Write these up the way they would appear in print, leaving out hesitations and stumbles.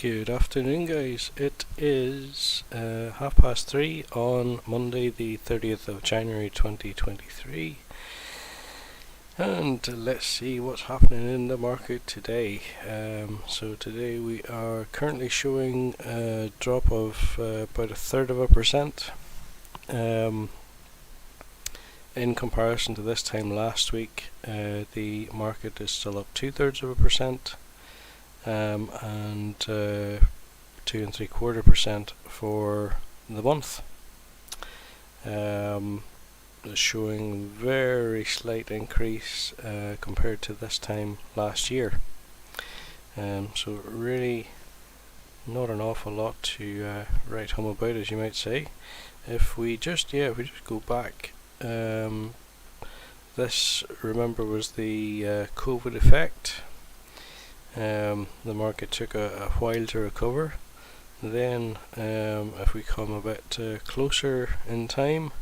Good afternoon, guys. It is 3:30 on Monday, the 30th of January 2023. And let's see what's happening in the market today. So today we are currently showing a drop of about 1/3%. In comparison to this time last week, the market is still up 2/3%. And 2 3/4% for the month. Showing very slight increase compared to this time last year. So really not an awful lot to write home about, as you might say. If we just go back, this, remember, was the COVID effect. The market took a while to recover. Then if we come a bit closer in time,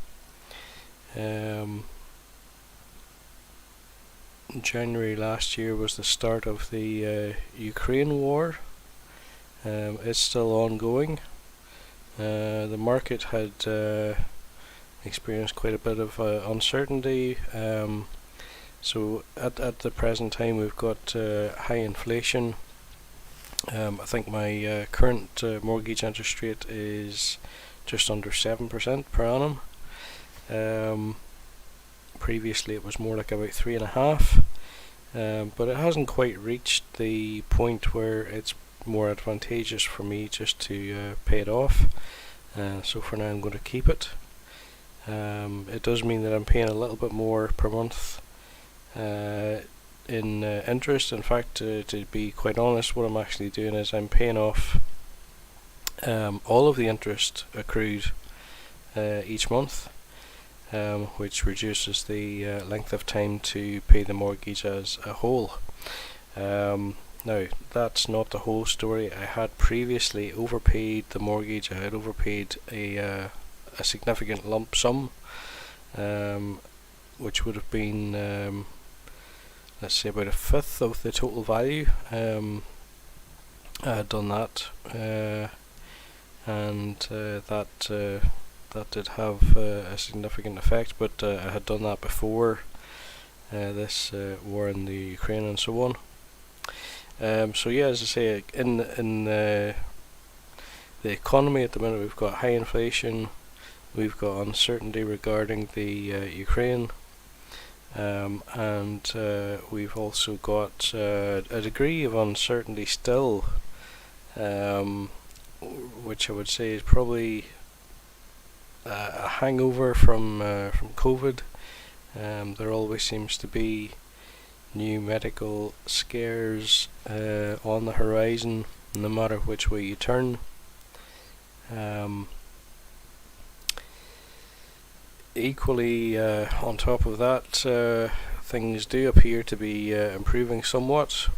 January last year was the start of the Ukraine war. It's still ongoing. The market had experienced quite a bit of uncertainty. So at the present time we've got high inflation. I think my current mortgage interest rate is just under 7% per annum. Previously it was more like about 3.5%, but it hasn't quite reached the point where it's more advantageous for me just to pay it off. So for now I'm going to keep it. It does mean that I'm paying a little bit more per month in interest. In fact, to be quite honest, what I'm actually doing is I'm paying off all of the interest accrued each month, which reduces the length of time to pay the mortgage as a whole. Now, that's not the whole story. I had previously overpaid the mortgage. I had overpaid a significant lump sum, which would have been let's say about 1/5 of the total value. I had done that, and that did have a significant effect, but I had done that before this war in the Ukraine and so on. So yeah, as I say, in the economy at the minute, we've got high inflation, we've got uncertainty regarding the Ukraine. And we've also got a degree of uncertainty still, which I would say is probably a hangover from COVID. There always seems to be new medical scares on the horizon, no matter which way you turn. Equally, on top of that, things do appear to be improving somewhat.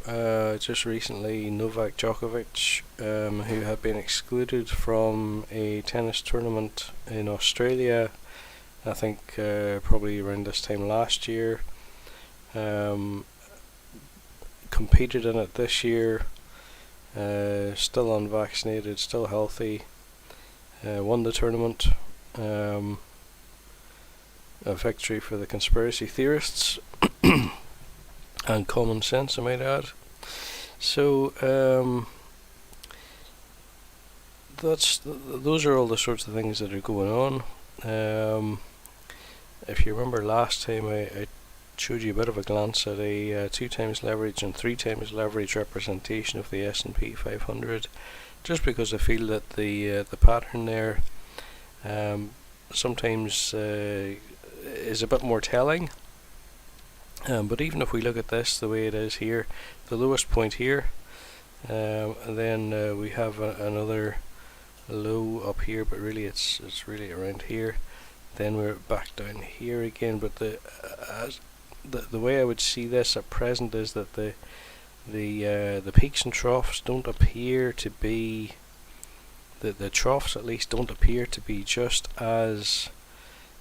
Just recently, Novak Djokovic, who had been excluded from a tennis tournament in Australia, I think probably around this time last year, competed in it this year, still unvaccinated, still healthy, won the tournament. A victory for the conspiracy theorists and common sense, I might add. So those are all the sorts of things that are going on. If you remember last time, I showed you a bit of a glance at a 2 times leverage and 3 times leverage representation of the S&P 500, just because I feel that the pattern there sometimes is a bit more telling. But even if we look at this the way it is here, the lowest point here, and then we have another low up here, but really it's really around here. Then we're back down here again. But the way I would see this at present is that the peaks and troughs don't appear to be, the troughs at least don't appear to be just as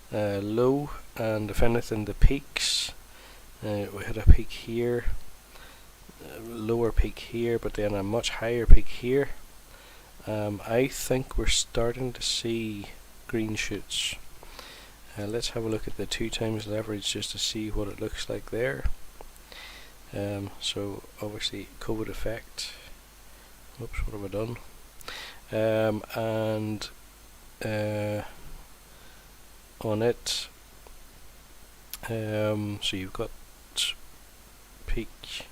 low, and if anything the peaks, we had a peak here, lower peak here, but then a much higher peak here. I think we're starting to see green shoots. Let's have a look at the 2 times leverage just to see what it looks like there. So obviously COVID effect. Oops, what have I done? And on it, so you've got peak,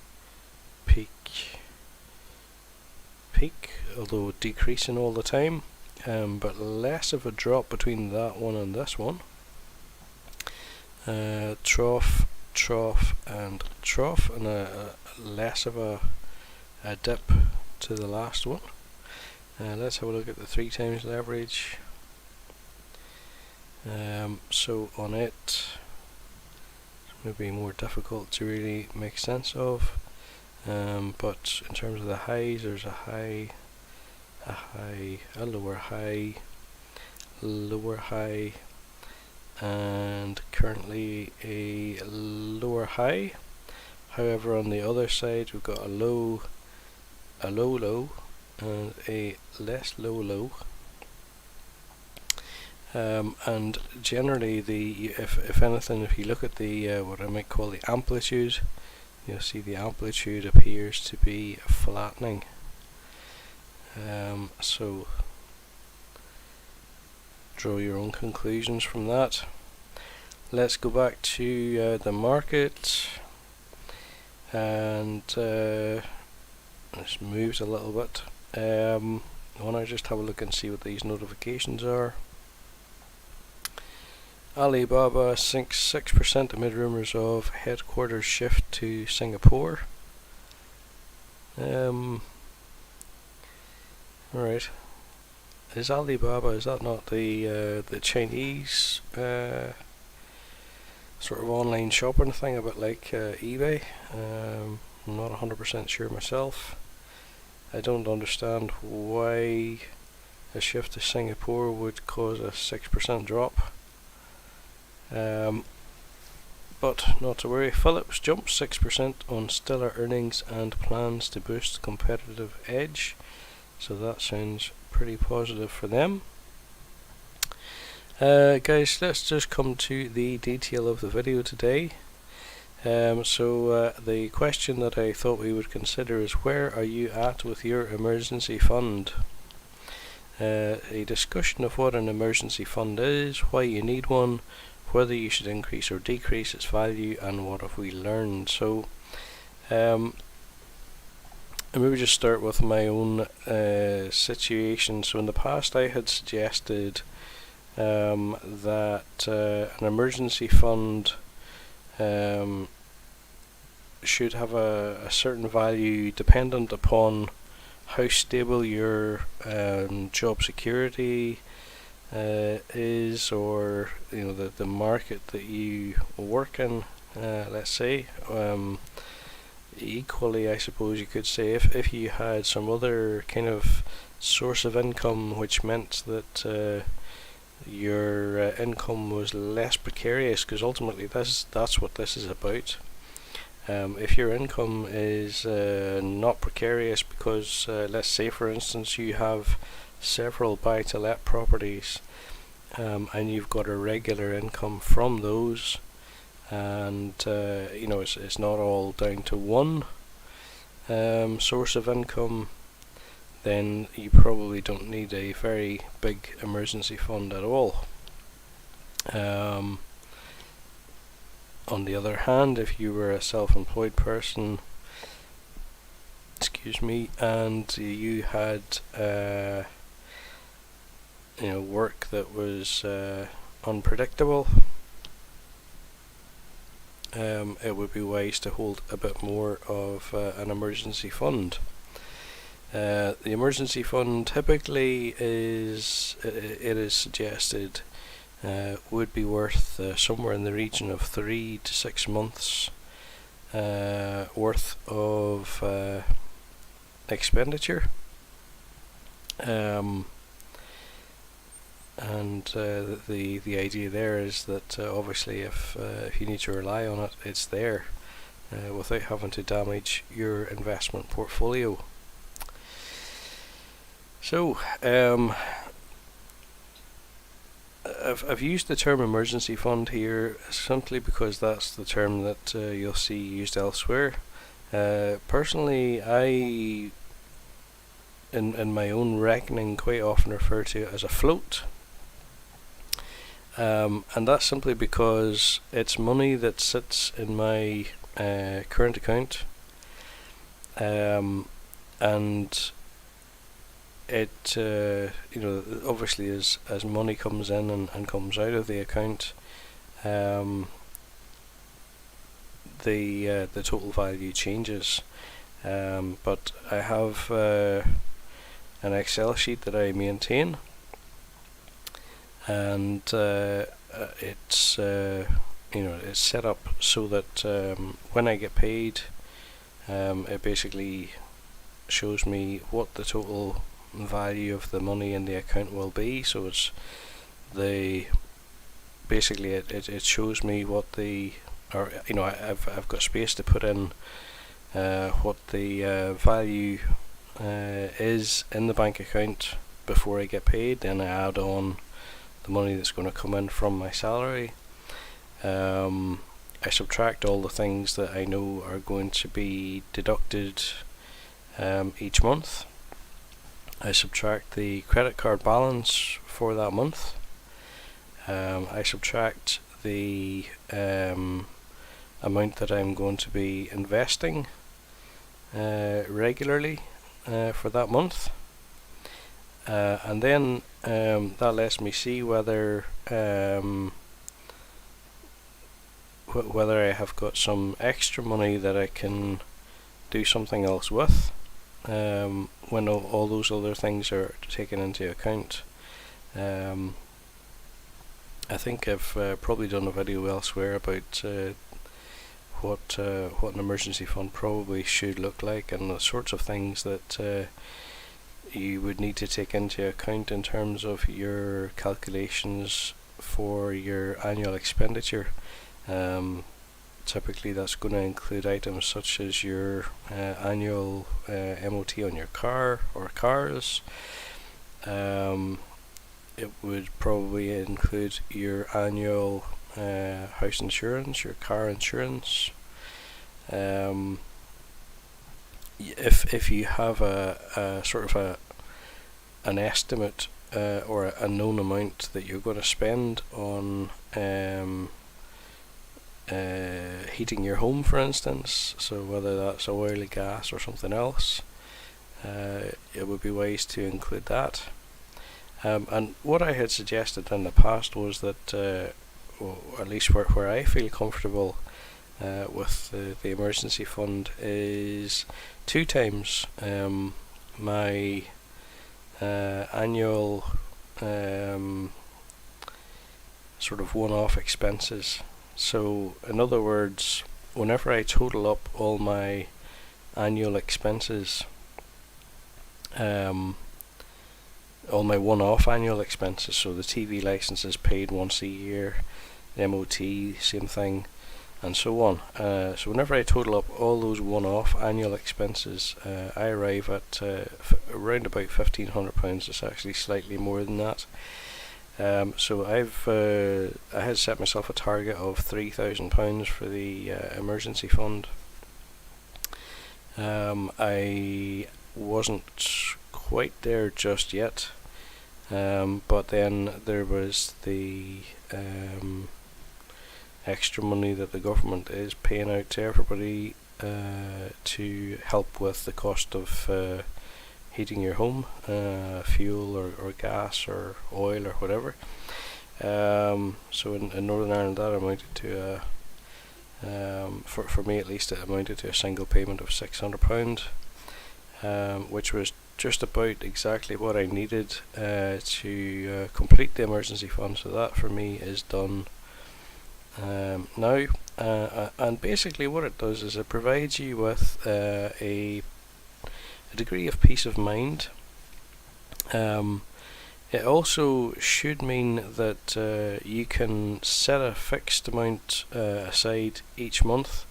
although decreasing all the time, but less of a drop between that one and this one. Trough, and trough, and less of a dip to the last one. Let's have a look at the 3 times leverage. So on it, it's maybe more difficult to really make sense of, but in terms of the highs, there's a high, a lower high, and currently a lower high. However, on the other side, we've got a low low, and a less low. And generally, if anything, if you look at the what I might call the amplitude, you'll see the amplitude appears to be flattening. So draw your own conclusions from that. Let's go back to the market, and this moves a little bit. I want to just have a look and see what these notifications are. Alibaba sinks 6% amid rumours of headquarters shift to Singapore. Alright. Is Alibaba, is that not the Chinese sort of online shopping thing, a bit like eBay? I'm not 100% sure myself. I don't understand why a shift to Singapore would cause a 6% drop. But not to worry. Philips jumps 6% on stellar earnings and plans to boost competitive edge. So that sounds pretty positive for them. Guys, let's just come to the detail of the video today. So the question that I thought we would consider is, where are you at with your emergency fund? A discussion of what an emergency fund is, why you need one, whether you should increase or decrease its value, and what have we learned. So maybe just start with my own situation. So in the past I had suggested that an emergency fund should have a certain value dependent upon how stable your job security is, or the market that you work in, let's say. Equally, I suppose you could say, if you had some other kind of source of income which meant that your income was less precarious, because ultimately that's what this is about. If your income is not precarious because, let's say for instance, you have several buy-to-let properties, and you've got a regular income from those, and it's not all down to one source of income, then you probably don't need a very big emergency fund at all. On the other hand, if you were a self-employed person, and you had work that was unpredictable, it would be wise to hold a bit more of an emergency fund. The emergency fund typically it is suggested would be worth somewhere in the region of 3 to 6 months worth of expenditure, and the idea there is that obviously if you need to rely on it, it's there without having to damage your investment portfolio. So, I've used the term emergency fund here simply because that's the term that you'll see used elsewhere. Personally, I, in my own reckoning, quite often refer to it as a float. And that's simply because it's money that sits in my current account, and it obviously as money comes in and comes out of the account, the total value changes. But I have an Excel sheet that I maintain, and it's it's set up so that when I get paid, it basically shows me what the total value of the money in the account will be. So it's basically it shows me what I've got space to put in what the value is in the bank account before I get paid. Then I add on the money that's going to come in from my salary. I subtract all the things that I know are going to be deducted each month. I subtract the credit card balance for that month. I subtract the amount that I'm going to be investing regularly for that month, and then that lets me see whether whether I have got some extra money that I can do something else with when all those other things are taken into account. I think I've probably done a video elsewhere about what an emergency fund probably should look like, and the sorts of things that you would need to take into account in terms of your calculations for your annual expenditure. Typically that's going to include items such as your annual MOT on your car or cars. It would probably include your annual house insurance, your car insurance. If you have a sort of an estimate or a known amount that you're going to spend on heating your home, for instance, so whether that's oil, gas or something else, it would be wise to include that. And what I had suggested in the past was that, or at least where I feel comfortable with the emergency fund, is 2 times my annual sort of one-off expenses. So in other words, whenever I total up all my annual expenses, all my one-off annual expenses, so the TV license is paid once a year, the MOT, same thing, and so on. So whenever I total up all those one-off annual expenses, I arrive at around about £1,500. It's actually slightly more than that. So I had set myself a target of £3,000 for the emergency fund. I wasn't quite there just yet, but then there was the extra money that the government is paying out to everybody to help with the cost of heating your home, fuel or gas or oil or whatever. So in Northern Ireland that amounted to for me at least, it amounted to a single payment of £600, which was just about exactly what I needed to complete the emergency fund. So that for me is done now, and basically what it does is it provides you with a degree of peace of mind. It also should mean that you can set a fixed amount aside each month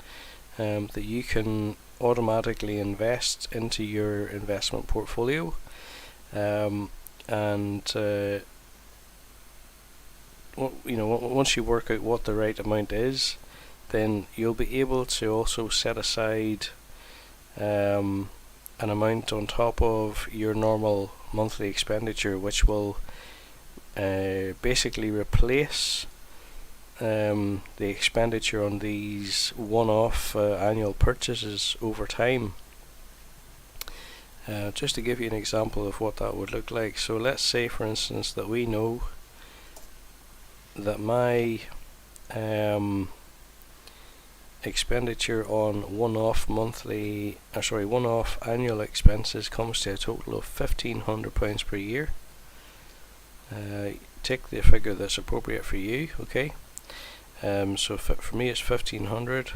that you can automatically invest into your investment portfolio. and once you work out what the right amount is, then you'll be able to also set aside an amount on top of your normal monthly expenditure, which will basically replace the expenditure on these one-off annual purchases over time. Just to give you an example of what that would look like, so let's say for instance that we know that my expenditure on one-off annual expenses comes to a total of £1,500 per year. Take the figure that's appropriate for you, okay? So for me it's 1,500.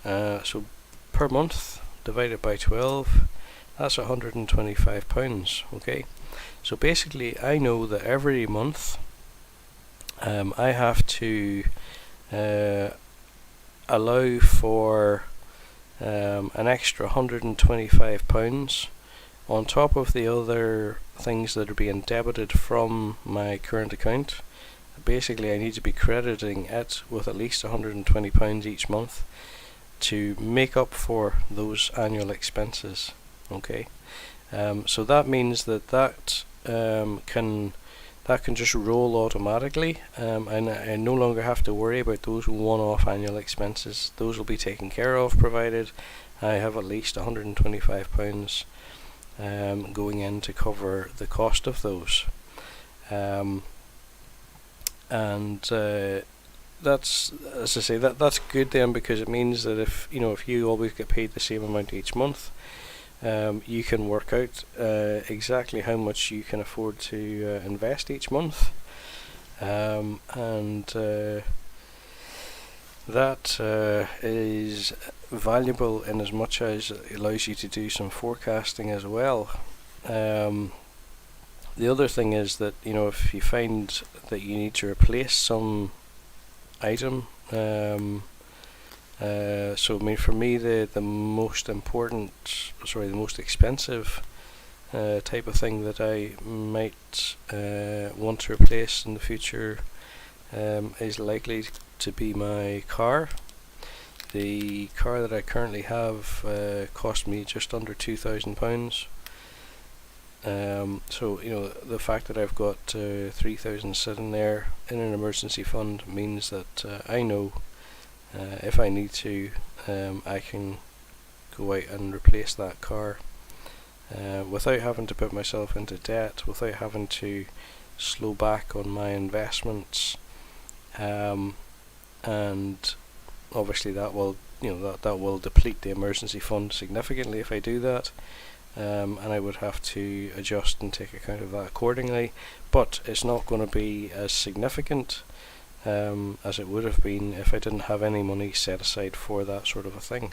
So per month divided by 12, that's £125. Okay, so basically I know that every month I have to allow for an extra £125 on top of the other things that are being debited from my current account. Basically I need to be crediting it with at least £120 each month to make up for those annual expenses. Okay, so that means that can just roll automatically, and I no longer have to worry about those one-off annual expenses. Those will be taken care of provided I have at least £125 going in to cover the cost of those. That's, as I say, that's good then, because it means that if you always get paid the same amount each month, you can work out exactly how much you can afford to invest each month, that is valuable in as much as it allows you to do some forecasting as well. The other thing is that if you find that you need to replace some item, so I mean, for me the most expensive type of thing that I might want to replace in the future is likely to be my car. The car that I currently have cost me just under £2,000. So the fact that I've got £3,000 sitting there in an emergency fund means that I know if I need to, I can go out and replace that car without having to put myself into debt, without having to slow back on my investments, and obviously that will that will deplete the emergency fund significantly if I do that. And I would have to adjust and take account of that accordingly, but it's not going to be as significant as it would have been if I didn't have any money set aside for that sort of a thing.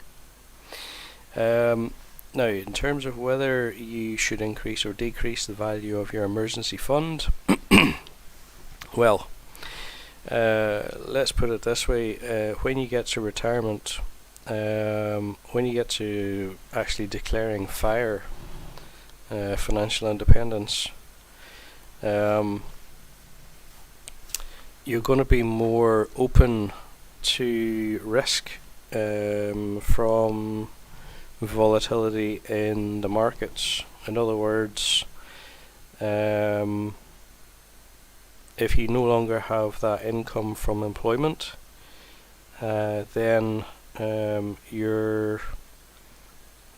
Now, in terms of whether you should increase or decrease the value of your emergency fund, well, let's put it this way: when you get to retirement, when you get to actually declaring financial independence, you're going to be more open to risk from volatility in the markets. In other words, if you no longer have that income from employment, then your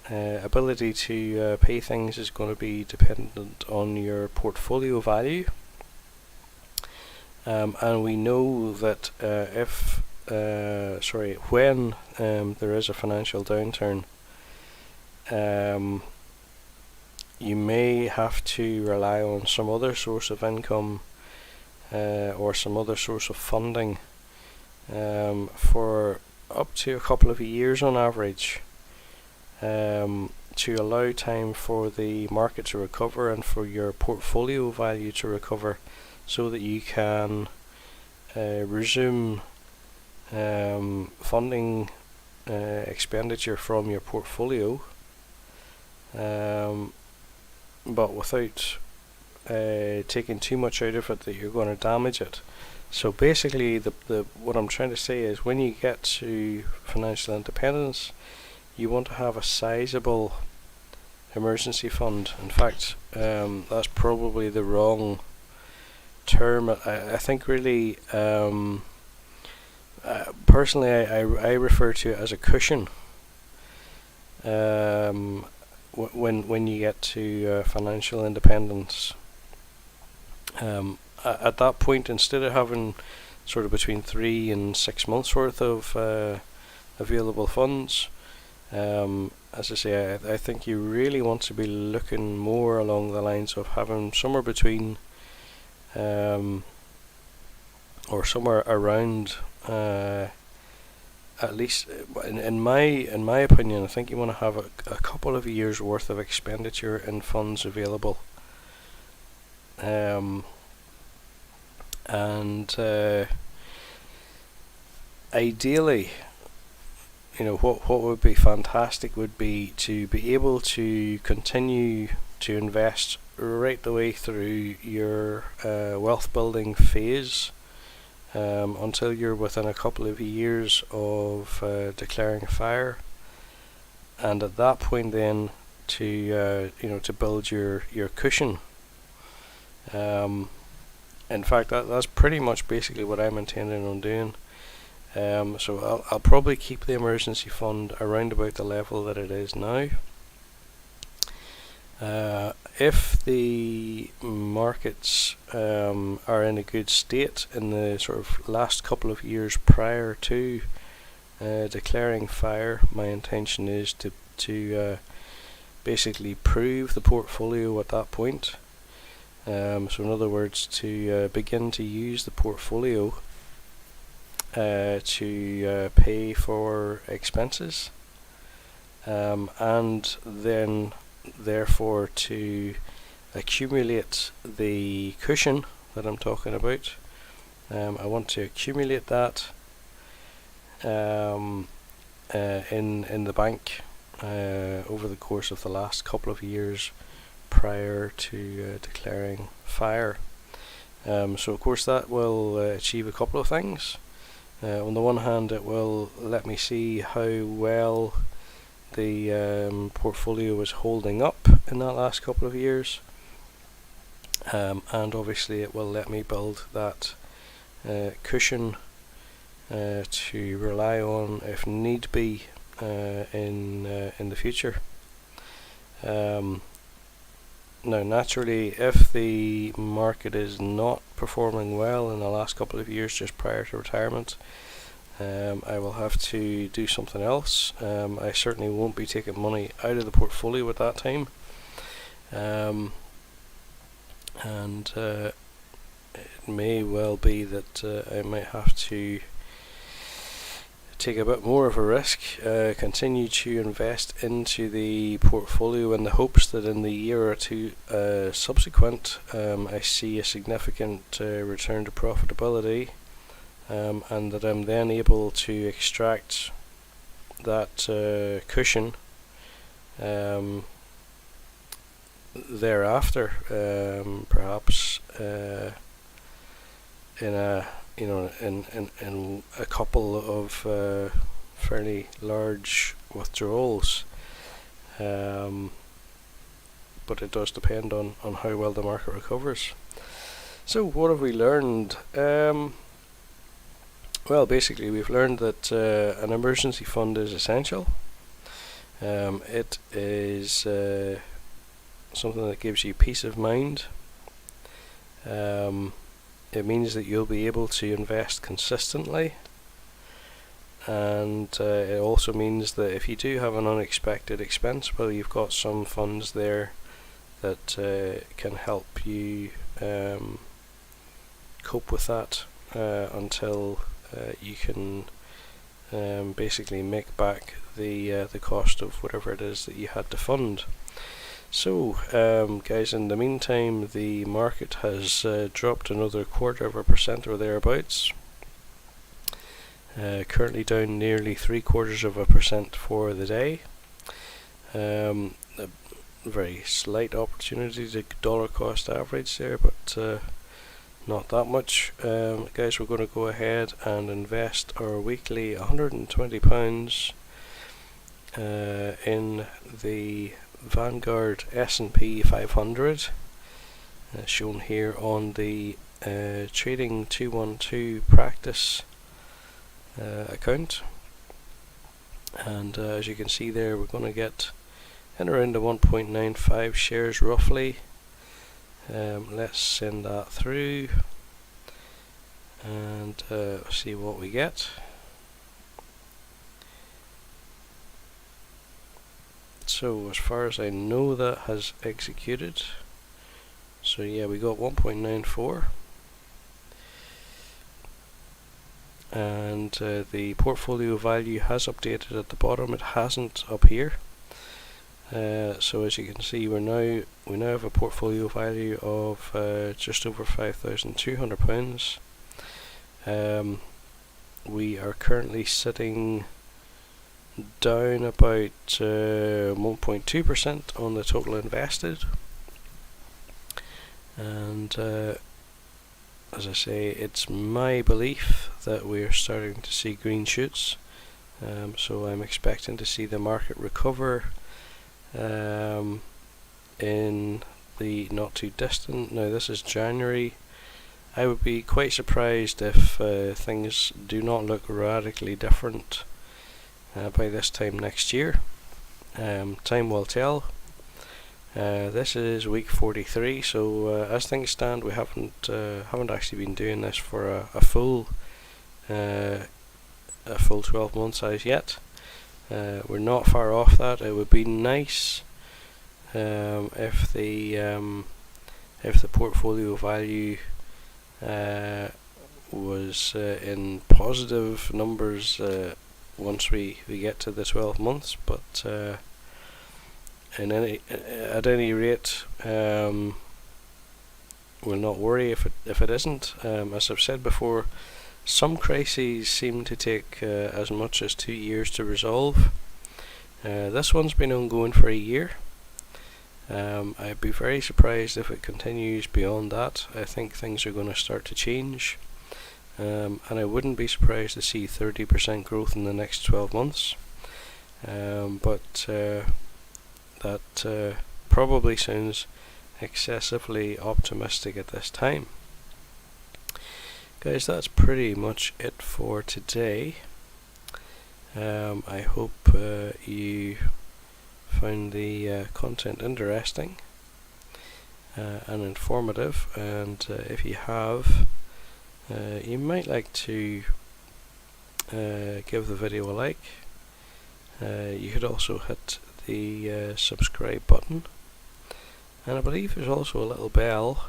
ability to pay things is going to be dependent on your portfolio value, and we know that when there is a financial downturn, you may have to rely on some other source of income or some other source of funding for up to a couple of years on average, to allow time for the market to recover and for your portfolio value to recover, so that you can resume funding expenditure from your portfolio, but without taking too much out of it that you're going to damage it. So basically, what I'm trying to say is, when you get to financial independence, you want to have a sizable emergency fund. In fact, that's probably the wrong term. I think really, personally, I refer to it as a cushion. When you get to financial independence, at that point, instead of having sort of between 3 and 6 months worth of available funds, as I say, I think you really want to be looking more along the lines of having somewhere between or somewhere around, at least in my opinion, I think you want to have a couple of years worth of expenditure in funds available. And ideally, what would be fantastic would be to be able to continue to invest right the way through your wealth building phase, until you're within a couple of years of declaring fire, and at that point then to build your cushion. In fact, that's pretty much basically what I'm intending on doing. So I'll probably keep the emergency fund around about the level that it is now. If the markets are in a good state in the sort of last couple of years prior to declaring fire, my intention is to basically prove the portfolio at that point. So in other words, to begin to use the portfolio to pay for expenses, and then therefore to accumulate the cushion that I'm talking about. I want to accumulate that in the bank over the course of the last couple of years prior to declaring fire. So of course that will achieve a couple of things. On the one hand, it will let me see how well the portfolio is holding up in that last couple of years, and obviously it will let me build that cushion to rely on if need be in the future. Now naturally, if the market is not performing well in the last couple of years just prior to retirement, I will have to do something else. I certainly won't be taking money out of the portfolio at that time, and it may well be that I might have to take a bit more of a risk, continue to invest into the portfolio in the hopes that in the year or two subsequent, I see a significant return to profitability, and that I'm then able to extract that cushion thereafter, perhaps in a in a couple of fairly large withdrawals, but it does depend on how well the market recovers. So what have we learned? Well, basically we've learned that an emergency fund is essential. It is something that gives you peace of mind. It means that you'll be able to invest consistently, and it also means that if you do have an unexpected expense, well, you've got some funds there that can help you cope with that until you can basically make back the cost of whatever it is that you had to fund. So guys, in the meantime, the market has dropped another 0.25% or thereabouts, currently down nearly 0.75% for the day. very slight opportunity to dollar cost average there, but not that much. Guys, we're going to go ahead and invest our weekly £120 in the Vanguard S&P 500, shown here on the Trading 212 practice account. And as you can see there, we're going to get in around the 1.95 shares roughly. Let's send that through and see what we get. So as far as I know, that has executed. So yeah, we got 1.94. And the portfolio value has updated at the bottom. It hasn't up here. So as you can see, we now have a portfolio value of just over £5,200. We are currently sitting down about 1.2% on the total invested, and as I say, it's my belief that we're starting to see green shoots. So I'm expecting to see the market recover in the not too distant. Now this is January. I would be quite surprised if things do not look radically different by this time next year. Time will tell. This is week 43, so as things stand, we haven't actually been doing this for a full 12 months as yet. We're not far off that. It would be nice if the portfolio value was in positive numbers once we get to the 12 months, but at any rate, we'll not worry if it isn't. As I've said before, some crises seem to take as much as 2 years to resolve. This one's been ongoing for a year. I'd be very surprised if it continues beyond that. I think things are going to start to change, and I wouldn't be surprised to see 30% growth in the next 12 months. But that probably sounds excessively optimistic at this time. Guys, that's pretty much it for today. I hope you found the content interesting and informative, and if you have, you might like to give the video a like. You could also hit the subscribe button, and I believe there's also a little bell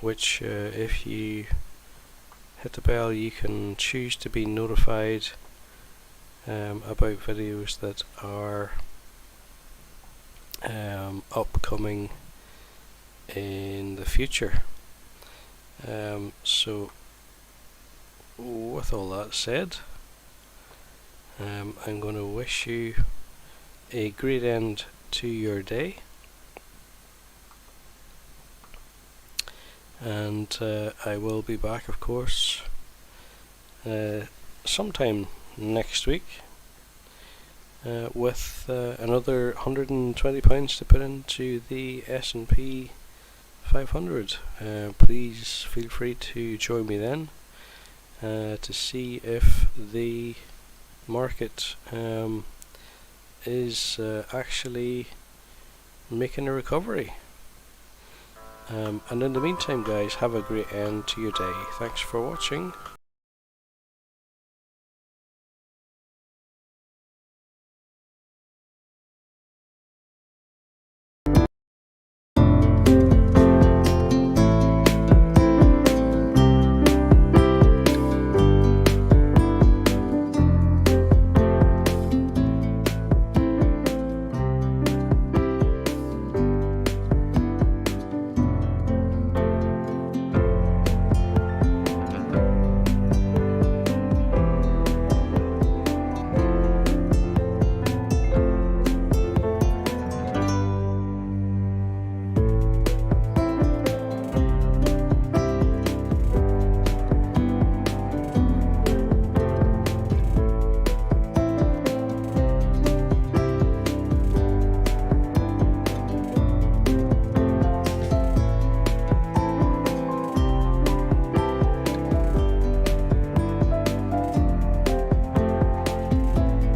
which if you hit the bell, you can choose to be notified about videos that are upcoming in the future. So with all that said, I'm going to wish you a great end to your day, and I will be back, of course, sometime next week with another £120 to put into the S&P 500. Please feel free to join me then to see if the market is actually making a recovery. And in the meantime, guys, have a great end to your day. Thanks for watching.